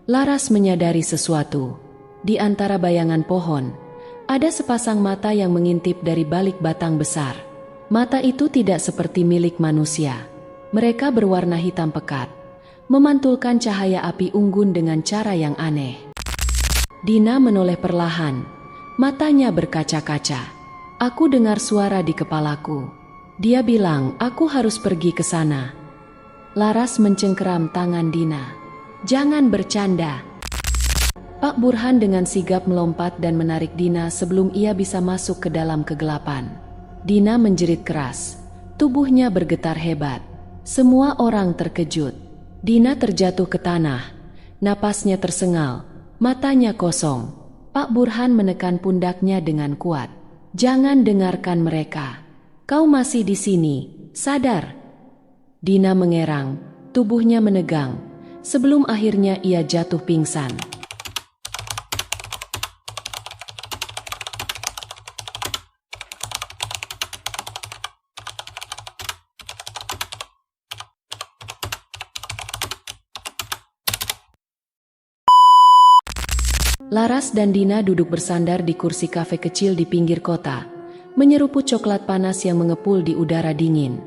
Laras menyadari sesuatu. Di antara bayangan pohon, ada sepasang mata yang mengintip dari balik batang besar. Mata itu tidak seperti milik manusia. Mereka berwarna hitam pekat, memantulkan cahaya api unggun dengan cara yang aneh. Dina menoleh perlahan, matanya berkaca-kaca. Aku dengar suara di kepalaku. Dia bilang, aku harus pergi ke sana. Laras mencengkeram tangan Dina. Jangan bercanda. Pak Burhan dengan sigap melompat dan menarik Dina sebelum ia bisa masuk ke dalam kegelapan. Dina menjerit keras. Tubuhnya bergetar hebat. Semua orang terkejut. Dina terjatuh ke tanah. Napasnya tersengal. Matanya kosong. Pak Burhan menekan pundaknya dengan kuat. Jangan dengarkan mereka. Kau masih di sini. Sadar. Dina mengerang. Tubuhnya menegang. Sebelum akhirnya ia jatuh pingsan. Laras dan Dina duduk bersandar di kursi kafe kecil di pinggir kota, menyeruput coklat panas yang mengepul di udara dingin.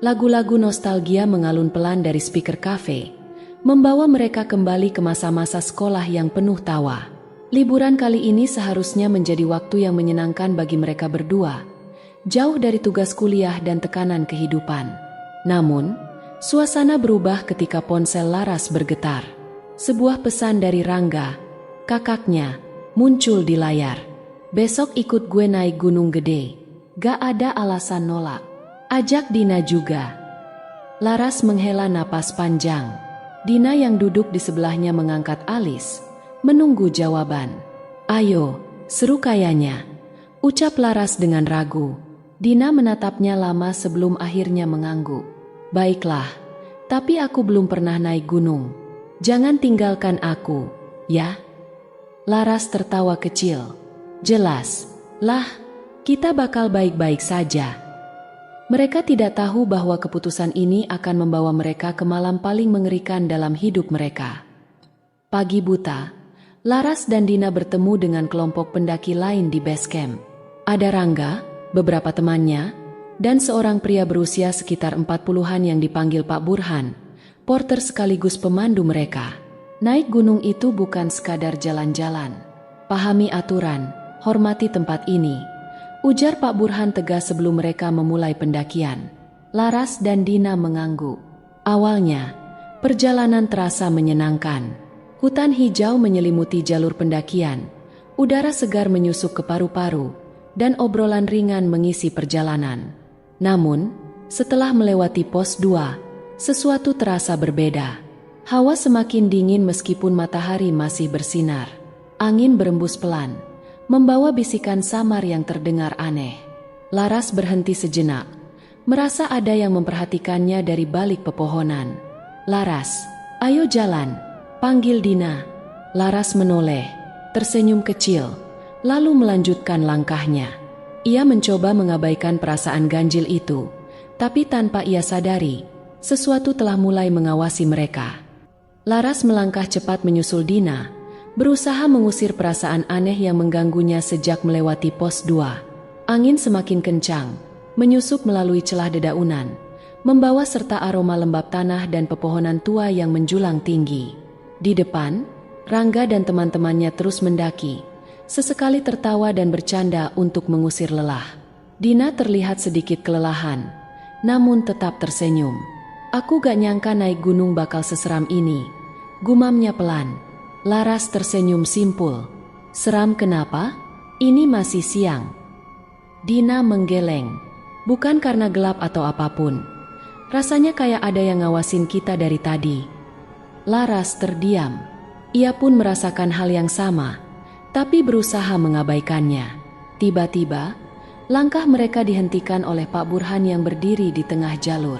Lagu-lagu nostalgia mengalun pelan dari speaker kafe, membawa mereka kembali ke masa-masa sekolah yang penuh tawa. Liburan kali ini seharusnya menjadi waktu yang menyenangkan bagi mereka berdua, jauh dari tugas kuliah dan tekanan kehidupan. Namun, suasana berubah ketika ponsel Laras bergetar. Sebuah pesan dari Rangga, kakaknya, muncul di layar. Besok ikut gue naik gunung gede. Gak ada alasan nolak. Ajak Dina juga. Laras menghela napas panjang. Dina yang duduk di sebelahnya mengangkat alis, menunggu jawaban. Ayo, seru kayaknya, ucap Laras dengan ragu. Dina menatapnya lama sebelum akhirnya mengangguk. Baiklah, tapi aku belum pernah naik gunung. Jangan tinggalkan aku, ya? Laras tertawa kecil. Jelas, lah, kita bakal baik-baik saja. Mereka tidak tahu bahwa keputusan ini akan membawa mereka ke malam paling mengerikan dalam hidup mereka. Pagi buta, Laras dan Dina bertemu dengan kelompok pendaki lain di base camp. Ada Rangga, beberapa temannya, dan seorang pria berusia sekitar 40-an yang dipanggil Pak Burhan, porter sekaligus pemandu mereka. Naik gunung itu bukan sekadar jalan-jalan. Pahami aturan, hormati tempat ini, ujar Pak Burhan tegas sebelum mereka memulai pendakian. Laras dan Dina mengangguk. Awalnya, perjalanan terasa menyenangkan. Hutan hijau menyelimuti jalur pendakian, udara segar menyusup ke paru-paru, dan obrolan ringan mengisi perjalanan. Namun, setelah melewati pos 2, sesuatu terasa berbeda. Hawa semakin dingin meskipun matahari masih bersinar. Angin berembus pelan, membawa bisikan samar yang terdengar aneh. Laras berhenti sejenak, merasa ada yang memperhatikannya dari balik pepohonan. Laras, ayo jalan, panggil Dina. Laras menoleh, tersenyum kecil, lalu melanjutkan langkahnya. Ia mencoba mengabaikan perasaan ganjil itu, tapi tanpa ia sadari, sesuatu telah mulai mengawasi mereka. Laras melangkah cepat menyusul Dina, berusaha mengusir perasaan aneh yang mengganggunya sejak melewati pos 2. Angin semakin kencang, menyusup melalui celah dedaunan, membawa serta aroma lembab tanah dan pepohonan tua yang menjulang tinggi. Di depan, Rangga dan teman-temannya terus mendaki, sesekali tertawa dan bercanda untuk mengusir lelah. Dina terlihat sedikit kelelahan, namun tetap tersenyum. Aku gak nyangka naik gunung bakal seseram ini, gumamnya pelan. Laras tersenyum simpul. Seram kenapa? Ini masih siang. Dina menggeleng. Bukan karena gelap atau apapun. Rasanya kayak ada yang ngawasin kita dari tadi. Laras terdiam. Ia pun merasakan hal yang sama, tapi berusaha mengabaikannya. Tiba-tiba, langkah mereka dihentikan oleh Pak Burhan yang berdiri di tengah jalur.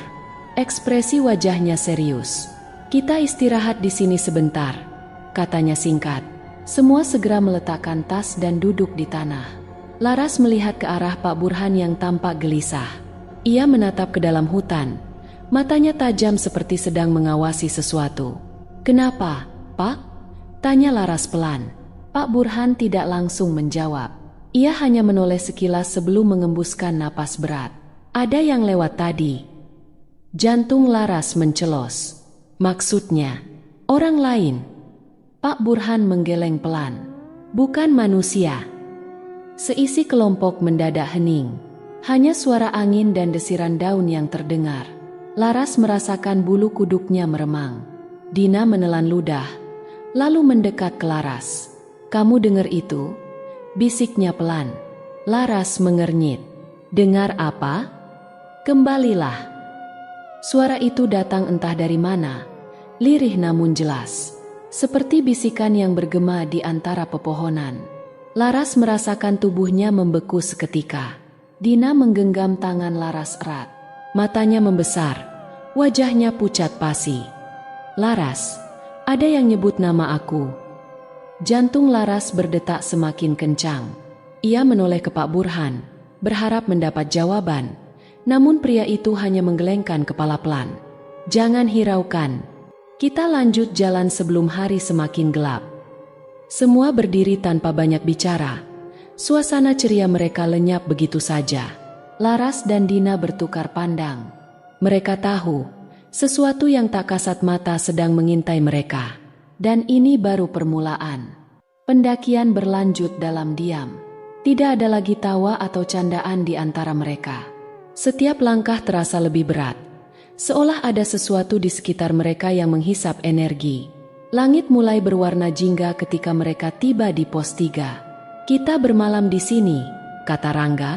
Ekspresi wajahnya serius. Kita istirahat di sini sebentar, katanya singkat. Semua segera meletakkan tas dan duduk di tanah. Laras melihat ke arah Pak Burhan yang tampak gelisah. Ia menatap ke dalam hutan, matanya tajam seperti sedang mengawasi sesuatu. Kenapa, Pak? Tanya Laras pelan. Pak Burhan tidak langsung menjawab. Ia hanya menoleh sekilas sebelum mengembuskan napas berat. Ada yang lewat tadi. Jantung Laras mencelos. Maksudnya, orang lain. Pak Burhan menggeleng pelan. Bukan manusia. Seisi kelompok mendadak hening. Hanya suara angin dan desiran daun yang terdengar. Laras merasakan bulu kuduknya meremang. Dina menelan ludah, lalu mendekat ke Laras. Kamu dengar itu? Bisiknya pelan. Laras mengernyit. Dengar apa? Kembalilah. Suara itu datang entah dari mana, lirih namun jelas. Seperti bisikan yang bergema di antara pepohonan. Laras merasakan tubuhnya membeku seketika. Dina menggenggam tangan Laras erat. Matanya membesar, wajahnya pucat pasi. Laras, ada yang nyebut nama aku. Jantung Laras berdetak semakin kencang. Ia menoleh ke Pak Burhan, berharap mendapat jawaban. Namun pria itu hanya menggelengkan kepala pelan. Jangan hiraukan. Kita lanjut jalan sebelum hari semakin gelap. Semua berdiri tanpa banyak bicara. Suasana ceria mereka lenyap begitu saja. Laras dan Dina bertukar pandang. Mereka tahu, sesuatu yang tak kasat mata sedang mengintai mereka. Dan ini baru permulaan. Pendakian berlanjut dalam diam. Tidak ada lagi tawa atau candaan di antara mereka. Setiap langkah terasa lebih berat. Seolah ada sesuatu di sekitar mereka yang menghisap energi. Langit mulai berwarna jingga ketika mereka tiba di pos 3. Kita bermalam di sini, kata Rangga,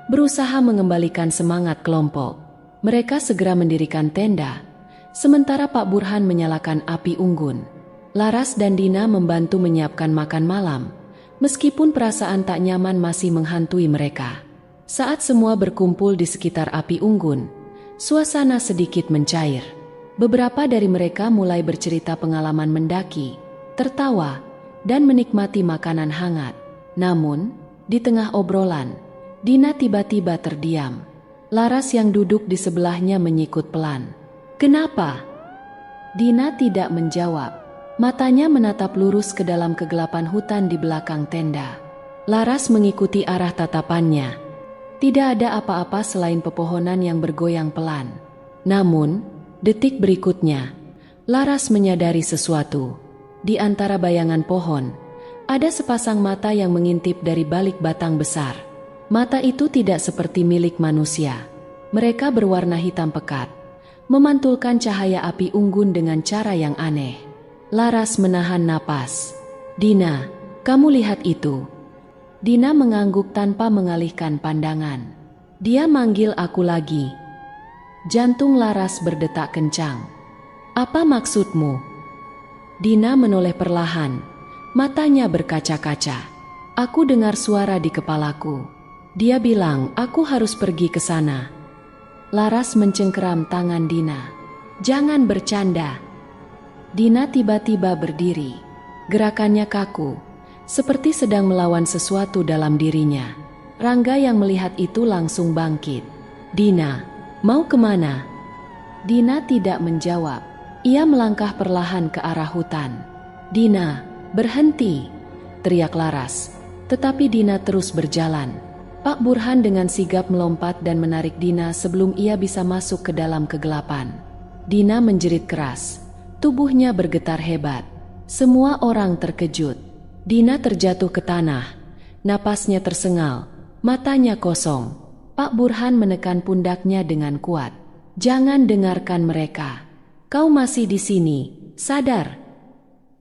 berusaha mengembalikan semangat kelompok. Mereka segera mendirikan tenda, sementara Pak Burhan menyalakan api unggun. Laras dan Dina membantu menyiapkan makan malam, meskipun perasaan tak nyaman masih menghantui mereka. Saat semua berkumpul di sekitar api unggun, suasana sedikit mencair. Beberapa dari mereka mulai bercerita pengalaman mendaki, tertawa, dan menikmati makanan hangat. Namun, di tengah obrolan, Dina tiba-tiba terdiam. Laras yang duduk di sebelahnya menyikut pelan. Kenapa? Dina tidak menjawab. Matanya menatap lurus ke dalam kegelapan hutan di belakang tenda. Laras mengikuti arah tatapannya. Tidak ada apa-apa selain pepohonan yang bergoyang pelan. Namun, detik berikutnya, Laras menyadari sesuatu. Di antara bayangan pohon, ada sepasang mata yang mengintip dari balik batang besar. Mata itu tidak seperti milik manusia. Mereka berwarna hitam pekat, memantulkan cahaya api unggun dengan cara yang aneh. Laras menahan napas. Dina, kamu lihat itu? Dina mengangguk tanpa mengalihkan pandangan. Dia manggil aku lagi. Jantung Laras berdetak kencang. Apa maksudmu? Dina menoleh perlahan, matanya berkaca-kaca. Aku dengar suara di kepalaku. Dia bilang aku harus pergi ke sana. Laras mencengkeram tangan Dina. Jangan bercanda. Dina tiba-tiba berdiri. Gerakannya kaku, seperti sedang melawan sesuatu dalam dirinya. Rangga yang melihat itu langsung bangkit. Dina, mau kemana? Dina tidak menjawab. Ia melangkah perlahan ke arah hutan. Dina, berhenti, teriak Laras. Tetapi Dina terus berjalan. Pak Burhan dengan sigap melompat dan menarik Dina sebelum ia bisa masuk ke dalam kegelapan. Dina menjerit keras. Tubuhnya bergetar hebat. Semua orang terkejut. Dina terjatuh ke tanah. Napasnya tersengal. Matanya kosong. Pak Burhan menekan pundaknya dengan kuat. Jangan dengarkan mereka. Kau masih di sini. Sadar.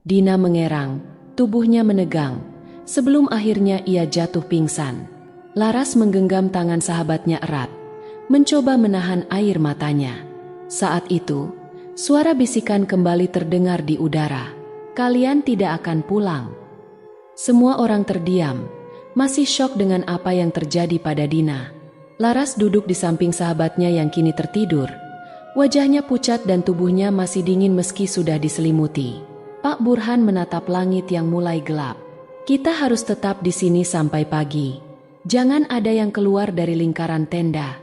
Dina mengerang. Tubuhnya menegang. Sebelum akhirnya ia jatuh pingsan. Laras menggenggam tangan sahabatnya erat, mencoba menahan air matanya. Saat itu, suara bisikan kembali terdengar di udara. Kalian tidak akan pulang. Semua orang terdiam, masih syok dengan apa yang terjadi pada Dina. Laras duduk di samping sahabatnya yang kini tertidur. Wajahnya pucat dan tubuhnya masih dingin meski sudah diselimuti. Pak Burhan menatap langit yang mulai gelap. Kita harus tetap di sini sampai pagi. Jangan ada yang keluar dari lingkaran tenda.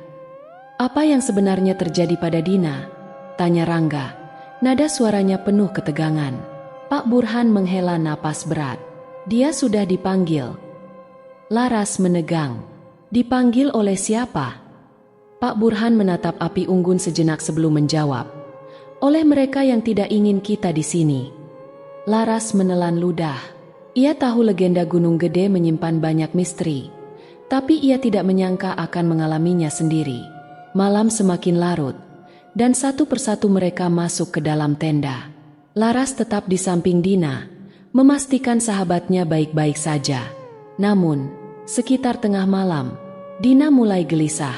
Apa yang sebenarnya terjadi pada Dina? Tanya Rangga. Nada suaranya penuh ketegangan. Pak Burhan menghela napas berat. Dia sudah dipanggil. Laras menegang. Dipanggil oleh siapa? Pak Burhan menatap api unggun sejenak sebelum menjawab. Oleh mereka yang tidak ingin kita di sini. Laras menelan ludah. Ia tahu legenda Gunung Gede menyimpan banyak misteri. Tapi ia tidak menyangka akan mengalaminya sendiri. Malam semakin larut. Dan satu persatu mereka masuk ke dalam tenda. Laras tetap di samping Dina, memastikan sahabatnya baik-baik saja. Namun, sekitar tengah malam, Dina mulai gelisah.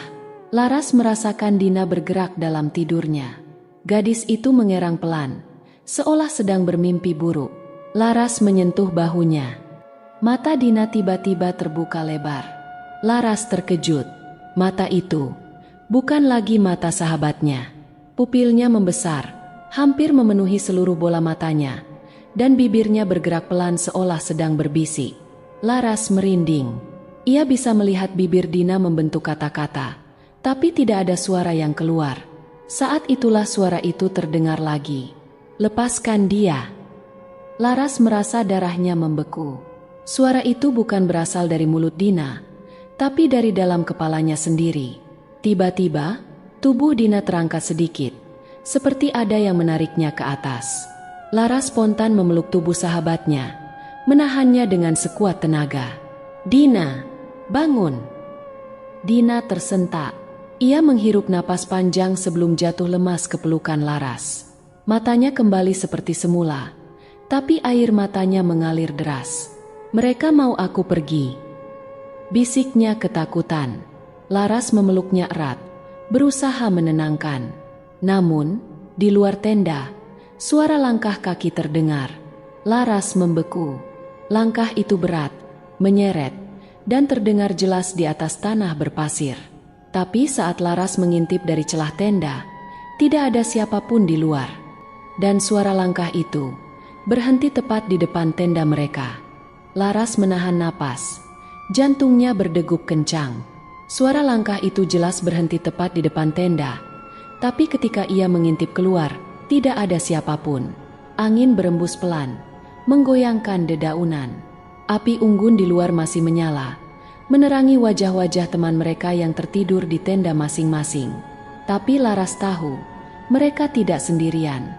Laras merasakan Dina bergerak dalam tidurnya. Gadis itu mengerang pelan, seolah sedang bermimpi buruk. Laras menyentuh bahunya. Mata Dina tiba-tiba terbuka lebar. Laras terkejut. Mata itu bukan lagi mata sahabatnya. Pupilnya membesar, hampir memenuhi seluruh bola matanya, dan bibirnya bergerak pelan seolah sedang berbisik. Laras merinding. Ia bisa melihat bibir Dina membentuk kata-kata, tapi tidak ada suara yang keluar. Saat itulah suara itu terdengar lagi. Lepaskan dia. Laras merasa darahnya membeku. Suara itu bukan berasal dari mulut Dina, tapi dari dalam kepalanya sendiri. Tiba-tiba, tubuh Dina terangkat sedikit, seperti ada yang menariknya ke atas. Laras spontan memeluk tubuh sahabatnya, menahannya dengan sekuat tenaga. Dina, bangun! Dina tersentak. Ia menghirup napas panjang sebelum jatuh lemas ke pelukan Laras. Matanya kembali seperti semula, tapi air matanya mengalir deras. Mereka mau aku pergi, bisiknya ketakutan. Laras memeluknya erat, berusaha menenangkan. Namun, di luar tenda, suara langkah kaki terdengar. Laras membeku. Langkah itu berat, menyeret, dan terdengar jelas di atas tanah berpasir. Tapi saat Laras mengintip dari celah tenda, tidak ada siapapun di luar. Dan suara langkah itu berhenti tepat di depan tenda mereka. Laras menahan napas. Jantungnya berdegup kencang. Suara langkah itu jelas berhenti tepat di depan tenda. Tapi ketika ia mengintip keluar, tidak ada siapapun. Angin berembus pelan, menggoyangkan dedaunan. Api unggun di luar masih menyala, menerangi wajah-wajah teman mereka yang tertidur di tenda masing-masing. Tapi Laras tahu, mereka tidak sendirian.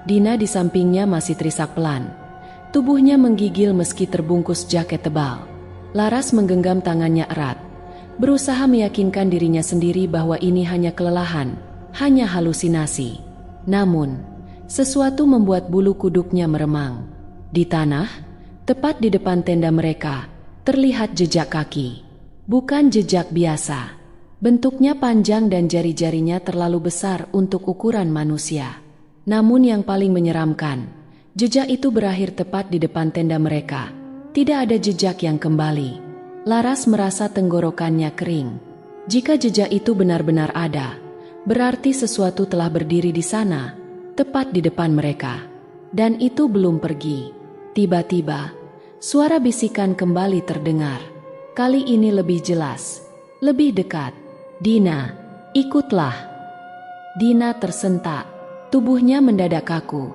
Dina di sampingnya masih terisak pelan. Tubuhnya menggigil meski terbungkus jaket tebal. Laras menggenggam tangannya erat, berusaha meyakinkan dirinya sendiri bahwa ini hanya kelelahan, hanya halusinasi. Namun, sesuatu membuat bulu kuduknya meremang. Di tanah, tepat di depan tenda mereka, terlihat jejak kaki. Bukan jejak biasa. Bentuknya panjang dan jari-jarinya terlalu besar untuk ukuran manusia. Namun yang paling menyeramkan, jejak itu berakhir tepat di depan tenda mereka. Tidak ada jejak yang kembali. Laras merasa tenggorokannya kering. Jika jejak itu benar-benar ada, berarti sesuatu telah berdiri di sana, tepat di depan mereka. Dan itu belum pergi. Tiba-tiba, suara bisikan kembali terdengar. Kali ini lebih jelas, lebih dekat. Dina, ikutlah. Dina tersentak, tubuhnya mendadak kaku,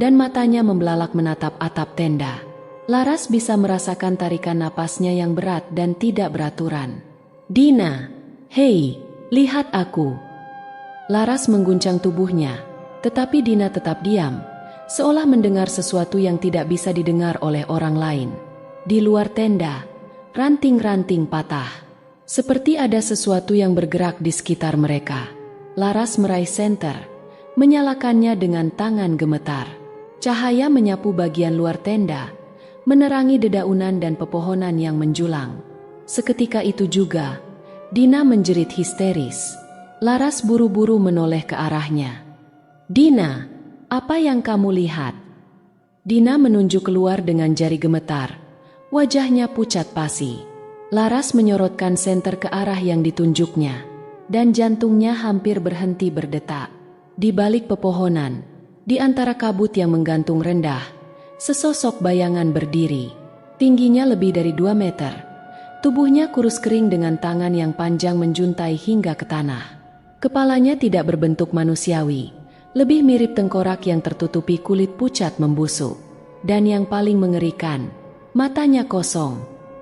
dan matanya membelalak menatap atap tenda. Laras bisa merasakan tarikan napasnya yang berat dan tidak beraturan. Dina, hei, lihat aku. Laras mengguncang tubuhnya, tetapi Dina tetap diam, seolah mendengar sesuatu yang tidak bisa didengar oleh orang lain. Di luar tenda, ranting-ranting patah. Seperti ada sesuatu yang bergerak di sekitar mereka. Laras meraih senter, menyalakannya dengan tangan gemetar. Cahaya menyapu bagian luar tenda, menerangi dedaunan dan pepohonan yang menjulang. Seketika itu juga, Dina menjerit histeris. Laras buru-buru menoleh ke arahnya. Dina, apa yang kamu lihat? Dina menunjuk keluar dengan jari gemetar. Wajahnya pucat pasi. Laras menyorotkan senter ke arah yang ditunjuknya, dan jantungnya hampir berhenti berdetak. Di balik pepohonan, di antara kabut yang menggantung rendah, sesosok bayangan berdiri. Tingginya lebih dari 2 meter. Tubuhnya kurus kering dengan tangan yang panjang menjuntai hingga ke tanah. Kepalanya tidak berbentuk manusiawi, lebih mirip tengkorak yang tertutupi kulit pucat membusuk. dan yang paling mengerikan, matanya kosong.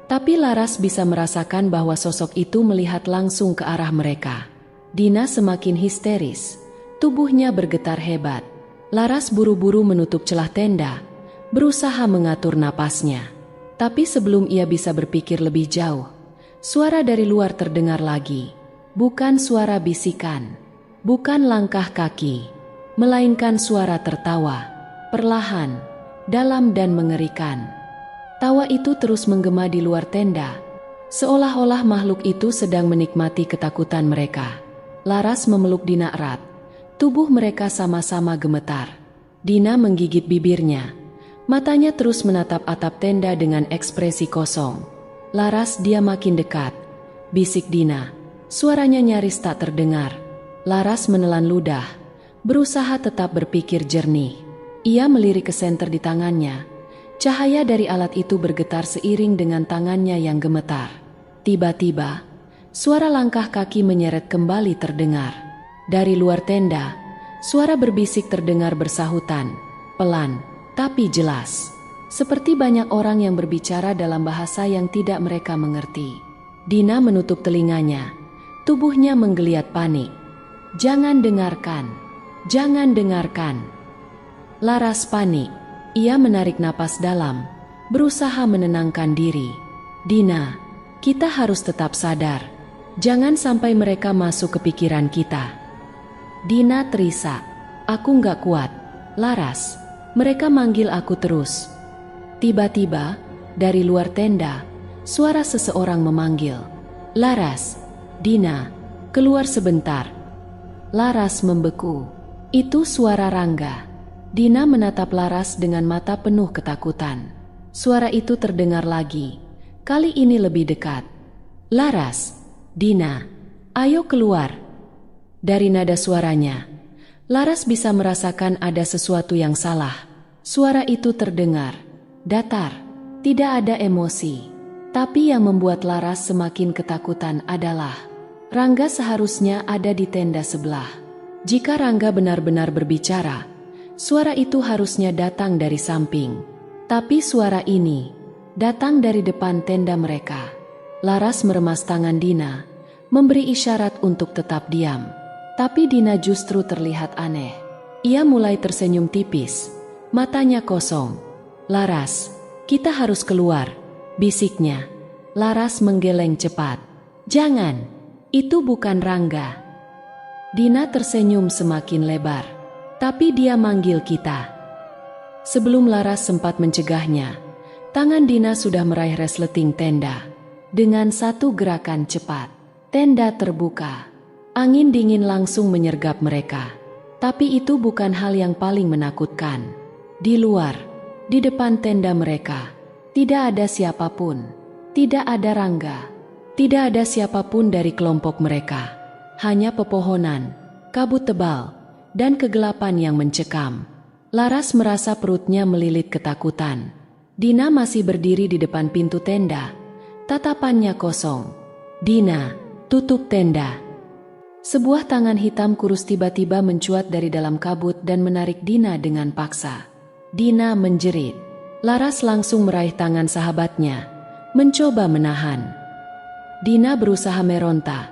Tapi Laras bisa merasakan bahwa sosok itu melihat langsung ke arah mereka. Dina semakin histeris, tubuhnya bergetar hebat. Laras buru-buru menutup celah tenda, berusaha mengatur napasnya. Tapi sebelum ia bisa berpikir lebih jauh, suara dari luar terdengar lagi. Bukan suara bisikan, bukan langkah kaki, melainkan suara tertawa, perlahan, dalam dan mengerikan. Tawa itu terus menggema di luar tenda, seolah-olah makhluk itu sedang menikmati ketakutan mereka. Laras memeluk Dina erat, tubuh mereka sama-sama gemetar. Dina menggigit bibirnya, matanya terus menatap atap tenda dengan ekspresi kosong. Laras, dia makin dekat, bisik Dina. Suaranya nyaris tak terdengar. Laras menelan ludah, berusaha tetap berpikir jernih. Ia melirik ke senter di tangannya. Cahaya dari alat itu bergetar seiring dengan tangannya yang gemetar. Tiba-tiba, suara langkah kaki menyeret kembali terdengar. Dari luar tenda, suara berbisik terdengar bersahutan, pelan, tapi jelas. Seperti banyak orang yang berbicara dalam bahasa yang tidak mereka mengerti. Dina menutup telinganya, tubuhnya menggeliat panik. Jangan dengarkan, jangan dengarkan. Laras panik, ia menarik napas dalam, berusaha menenangkan diri. Dina, kita harus tetap sadar. Jangan sampai mereka masuk ke pikiran kita. Dina terisak, aku nggak kuat. Laras, mereka manggil aku terus. Tiba-tiba, dari luar tenda, suara seseorang memanggil. Laras, Dina, keluar sebentar. Laras membeku. Itu suara Rangga. Dina menatap Laras dengan mata penuh ketakutan. Suara itu terdengar lagi, kali ini lebih dekat. Laras, Dina, ayo keluar. Dari nada suaranya, Laras bisa merasakan ada sesuatu yang salah. Suara itu terdengar datar, tidak ada emosi. Tapi yang membuat Laras semakin ketakutan adalah Rangga seharusnya ada di tenda sebelah. Jika Rangga benar-benar berbicara, suara itu harusnya datang dari samping. Tapi suara ini datang dari depan tenda mereka. Laras meremas tangan Dina, memberi isyarat untuk tetap diam. Tapi Dina justru terlihat aneh. Ia mulai tersenyum tipis, matanya kosong. Laras, kita harus keluar, bisiknya. Laras menggeleng cepat. Jangan. Itu bukan Rangga. Dina tersenyum semakin lebar. Tapi dia manggil kita. Sebelum Laras sempat mencegahnya, tangan Dina sudah meraih resleting tenda. Dengan satu gerakan cepat, tenda terbuka. Angin dingin langsung menyergap mereka. Tapi itu bukan hal yang paling menakutkan. Di luar, di depan tenda mereka, tidak ada siapapun. Tidak ada Rangga. Tidak ada siapapun dari kelompok mereka, hanya pepohonan, kabut tebal, dan kegelapan yang mencekam. Laras merasa perutnya melilit ketakutan. Dina masih berdiri di depan pintu tenda, tatapannya kosong. Dina, tutup tenda. Sebuah tangan hitam kurus tiba-tiba mencuat dari dalam kabut dan menarik Dina dengan paksa. Dina menjerit. Laras langsung meraih tangan sahabatnya, mencoba menahan. Dina berusaha meronta,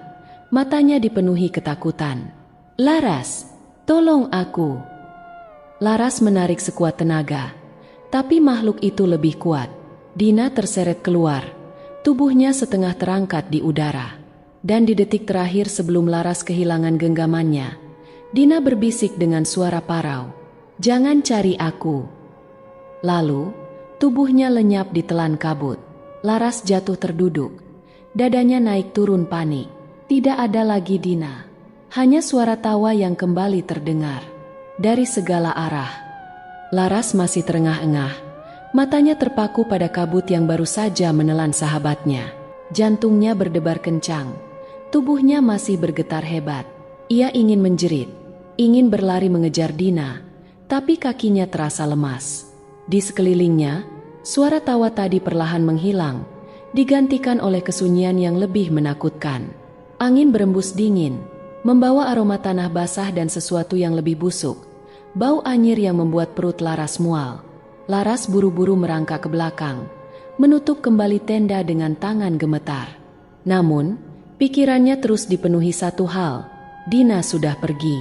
matanya dipenuhi ketakutan. Laras, tolong aku. Laras menarik sekuat tenaga, tapi makhluk itu lebih kuat. Dina terseret keluar, tubuhnya setengah terangkat di udara. Dan di detik terakhir sebelum Laras kehilangan genggamannya, Dina berbisik dengan suara parau. Jangan cari aku. Lalu, tubuhnya lenyap di telan kabut. Laras jatuh terduduk. Dadanya naik turun panik. Tidak ada lagi Dina. Hanya suara tawa yang kembali terdengar dari segala arah. Laras masih terengah-engah. Matanya terpaku pada kabut yang baru saja menelan sahabatnya. Jantungnya berdebar kencang. Tubuhnya masih bergetar hebat. Ia ingin menjerit, ingin berlari mengejar Dina, tapi kakinya terasa lemas. Di sekelilingnya, suara tawa tadi perlahan menghilang, digantikan oleh kesunyian yang lebih menakutkan. Angin berembus dingin, membawa aroma tanah basah dan sesuatu yang lebih busuk, bau anyir yang membuat perut Laras mual. Laras buru-buru merangkak ke belakang, menutup kembali tenda dengan tangan gemetar. Namun, pikirannya terus dipenuhi satu hal, Dina sudah pergi.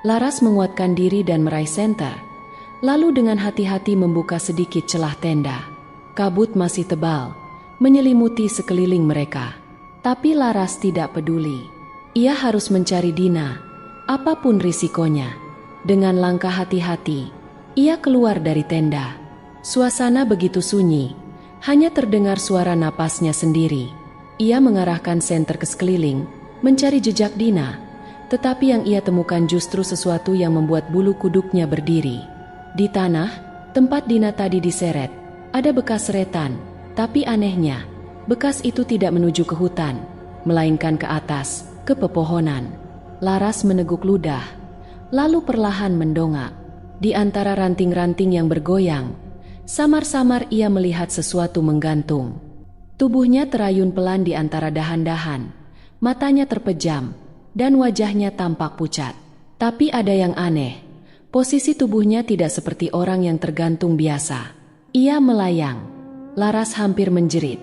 Laras menguatkan diri dan meraih senter, lalu dengan hati-hati membuka sedikit celah tenda. Kabut masih tebal, menyelimuti sekeliling mereka. Tapi Laras tidak peduli. Ia harus mencari Dina, apapun risikonya. Dengan langkah hati-hati, ia keluar dari tenda. Suasana begitu sunyi, hanya terdengar suara napasnya sendiri. Ia mengarahkan senter ke sekeliling, mencari jejak Dina, tetapi yang ia temukan justru sesuatu yang membuat bulu kuduknya berdiri. Di tanah, tempat Dina tadi diseret, ada bekas seretan, tapi anehnya, bekas itu tidak menuju ke hutan, melainkan ke atas, ke pepohonan. Laras meneguk ludah, lalu perlahan mendongak. Di antara ranting-ranting yang bergoyang, samar-samar ia melihat sesuatu menggantung. Tubuhnya terayun pelan di antara dahan-dahan, matanya terpejam, dan wajahnya tampak pucat. Tapi ada yang aneh, posisi tubuhnya tidak seperti orang yang tergantung biasa. Ia melayang. Laras hampir menjerit,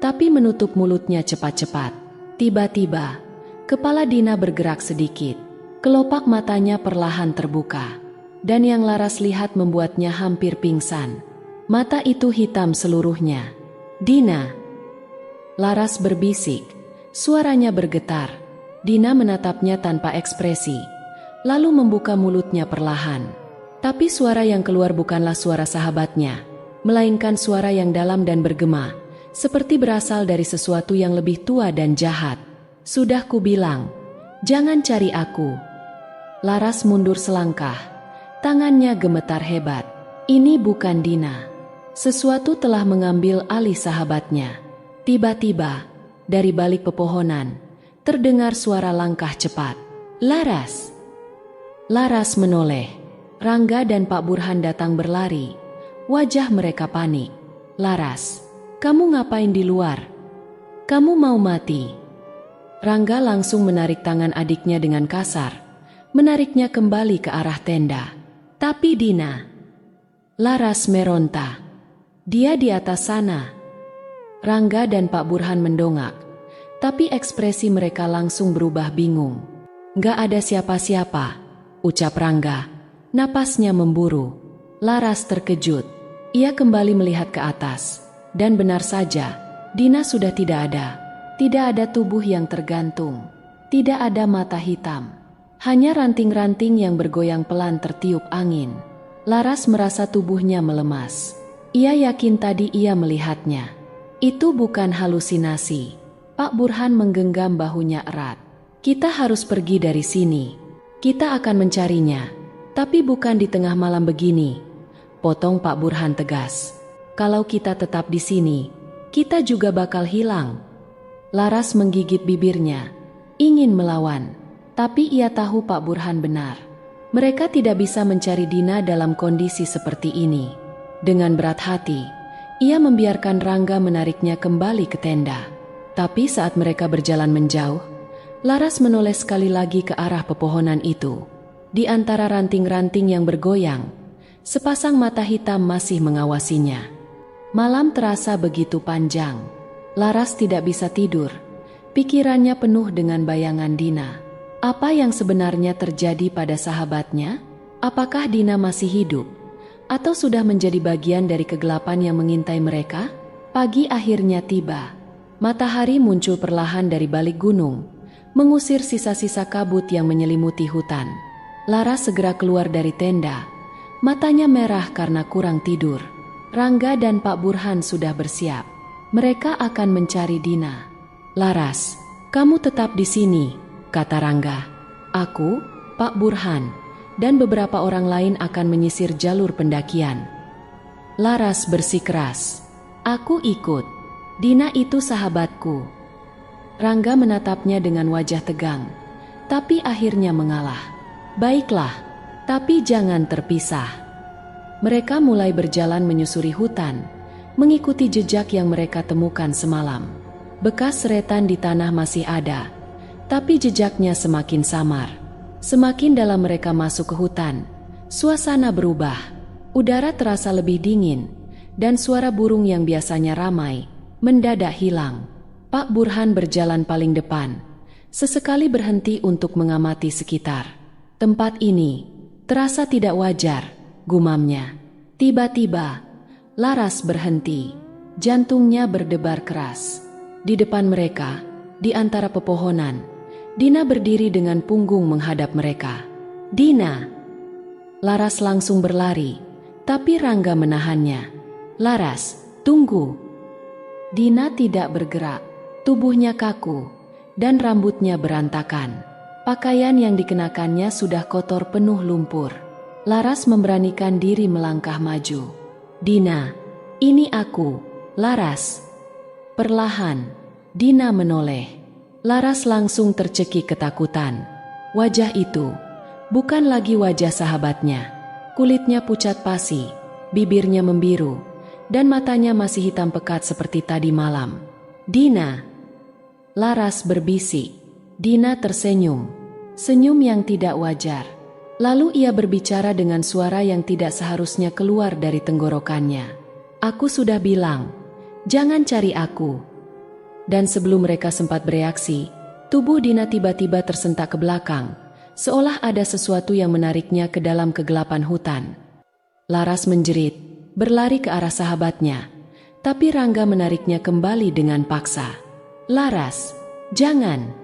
tapi menutup mulutnya cepat-cepat. Tiba-tiba, kepala Dina bergerak sedikit. Kelopak matanya perlahan terbuka, dan yang Laras lihat membuatnya hampir pingsan. Mata itu hitam seluruhnya. "Dina!" Laras berbisik, suaranya bergetar. Dina menatapnya tanpa ekspresi, lalu membuka mulutnya perlahan. Tapi suara yang keluar bukanlah suara sahabatnya, melainkan suara yang dalam dan bergema, seperti berasal dari sesuatu yang lebih tua dan jahat. "Sudah kubilang, jangan cari aku." Laras mundur selangkah, tangannya gemetar hebat. Ini bukan Dina. Sesuatu telah mengambil alih sahabatnya. Tiba-tiba, dari balik pepohonan, terdengar suara langkah cepat. "Laras!" Laras menoleh. Rangga dan Pak Burhan datang berlari. Wajah mereka panik. "Laras, kamu ngapain di luar? Kamu mau mati?" Rangga langsung menarik tangan adiknya dengan kasar, menariknya kembali ke arah tenda. "Tapi Dina..." Laras meronta. "Dia di atas sana." Rangga dan Pak Burhan mendongak, tapi ekspresi mereka langsung berubah bingung. "Nggak ada siapa-siapa," ucap Rangga. Napasnya memburu. Laras terkejut. Ia kembali melihat ke atas, dan benar saja, Dina sudah tidak ada. Tidak ada tubuh yang tergantung. Tidak ada mata hitam. Hanya ranting-ranting yang bergoyang pelan tertiup angin. Laras merasa tubuhnya melemas. Ia yakin tadi ia melihatnya. Itu bukan halusinasi. Pak Burhan menggenggam bahunya erat. "Kita harus pergi dari sini. Kita akan mencarinya, tapi bukan di tengah malam begini," potong Pak Burhan tegas. "Kalau kita tetap di sini, kita juga bakal hilang." Laras menggigit bibirnya, ingin melawan, tapi ia tahu Pak Burhan benar. Mereka tidak bisa mencari Dina dalam kondisi seperti ini. Dengan berat hati, ia membiarkan Rangga menariknya kembali ke tenda. Tapi saat mereka berjalan menjauh, Laras menoleh sekali lagi ke arah pepohonan itu. Di antara ranting-ranting yang bergoyang, sepasang mata hitam masih mengawasinya. Malam terasa begitu panjang. Laras tidak bisa tidur. Pikirannya penuh dengan bayangan Dina. Apa yang sebenarnya terjadi pada sahabatnya? Apakah Dina masih hidup? Atau sudah menjadi bagian dari kegelapan yang mengintai mereka? Pagi akhirnya tiba. Matahari muncul perlahan dari balik gunung, mengusir sisa-sisa kabut yang menyelimuti hutan. Laras segera keluar dari tenda. Matanya merah karena kurang tidur. Rangga dan Pak Burhan sudah bersiap. Mereka akan mencari Dina. "Laras, kamu tetap di sini," kata Rangga. "Aku, Pak Burhan, dan beberapa orang lain akan menyisir jalur pendakian." Laras bersikeras. "Aku ikut. Dina itu sahabatku." Rangga menatapnya dengan wajah tegang, tapi akhirnya mengalah. "Baiklah, tapi jangan terpisah." Mereka mulai berjalan menyusuri hutan, mengikuti jejak yang mereka temukan semalam. Bekas seretan di tanah masih ada, tapi jejaknya semakin samar. Semakin dalam mereka masuk ke hutan, suasana berubah. Udara terasa lebih dingin, dan suara burung yang biasanya ramai mendadak hilang. Pak Burhan berjalan paling depan, sesekali berhenti untuk mengamati sekitar. Tempat ini terasa tidak wajar, gumamnya. Tiba-tiba, Laras berhenti. Jantungnya berdebar keras. Di depan mereka, di antara pepohonan, Dina berdiri dengan punggung menghadap mereka. "Dina!" Laras langsung berlari, tapi Rangga menahannya. "Laras, tunggu!" Dina tidak bergerak, tubuhnya kaku, dan rambutnya berantakan. Pakaian yang dikenakannya sudah kotor penuh lumpur. Laras memberanikan diri melangkah maju. "Dina, ini aku, Laras." Perlahan, Dina menoleh. Laras langsung tercekik ketakutan. Wajah itu bukan lagi wajah sahabatnya. Kulitnya pucat pasi, bibirnya membiru, dan matanya masih hitam pekat seperti tadi malam. "Dina!" Laras berbisik. Dina tersenyum, senyum yang tidak wajar. Lalu ia berbicara dengan suara yang tidak seharusnya keluar dari tenggorokannya. "Aku sudah bilang, jangan cari aku." Dan sebelum mereka sempat bereaksi, tubuh Dina tiba-tiba tersentak ke belakang, seolah ada sesuatu yang menariknya ke dalam kegelapan hutan. Laras menjerit, berlari ke arah sahabatnya, tapi Rangga menariknya kembali dengan paksa. "Laras, jangan!"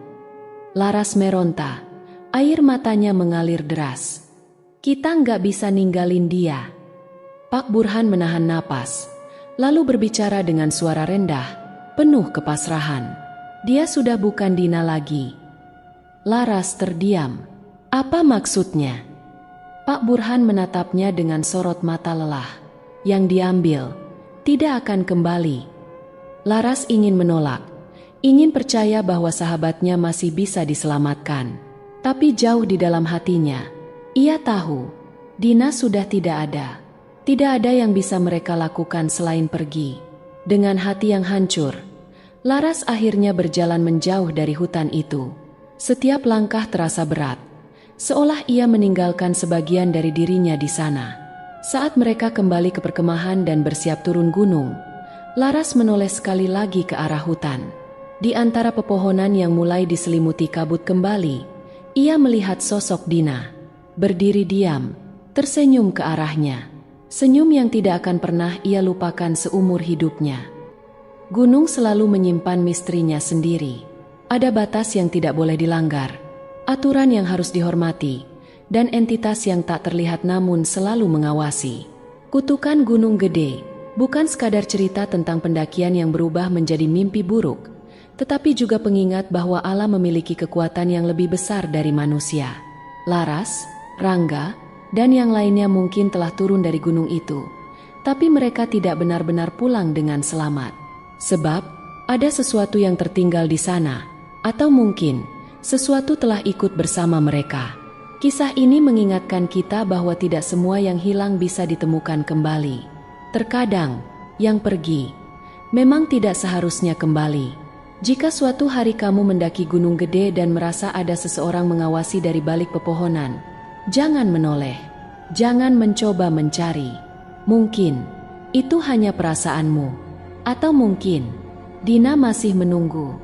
Laras meronta, air matanya mengalir deras. "Kita nggak bisa ninggalin dia." Pak Burhan menahan napas, lalu berbicara dengan suara rendah, penuh kepasrahan. "Dia sudah bukan Dina lagi." Laras terdiam. "Apa maksudnya?" Pak Burhan menatapnya dengan sorot mata lelah. "Yang diambil tidak akan kembali." Laras ingin menolak, ingin percaya bahwa sahabatnya masih bisa diselamatkan. Tapi jauh di dalam hatinya, ia tahu Dina sudah tidak ada. Tidak ada yang bisa mereka lakukan selain pergi. Dengan hati yang hancur, Laras akhirnya berjalan menjauh dari hutan itu. Setiap langkah terasa berat, seolah ia meninggalkan sebagian dari dirinya di sana. Saat mereka kembali ke perkemahan dan bersiap turun gunung, Laras menoleh sekali lagi ke arah hutan. Di antara pepohonan yang mulai diselimuti kabut kembali, ia melihat sosok Dina, berdiri diam, tersenyum ke arahnya. Senyum yang tidak akan pernah ia lupakan seumur hidupnya. Gunung selalu menyimpan misterinya sendiri. Ada batas yang tidak boleh dilanggar, aturan yang harus dihormati, dan entitas yang tak terlihat namun selalu mengawasi. Kutukan Gunung Gede bukan sekadar cerita tentang pendakian yang berubah menjadi mimpi buruk, tetapi juga pengingat bahwa alam memiliki kekuatan yang lebih besar dari manusia. Laras, Rangga, dan yang lainnya mungkin telah turun dari gunung itu, tapi mereka tidak benar-benar pulang dengan selamat. Sebab, ada sesuatu yang tertinggal di sana, atau mungkin sesuatu telah ikut bersama mereka. Kisah ini mengingatkan kita bahwa tidak semua yang hilang bisa ditemukan kembali. Terkadang, yang pergi memang tidak seharusnya kembali. Jika suatu hari kamu mendaki Gunung Gede dan merasa ada seseorang mengawasi dari balik pepohonan, jangan menoleh, jangan mencoba mencari. Mungkin itu hanya perasaanmu, atau mungkin Dina masih menunggu.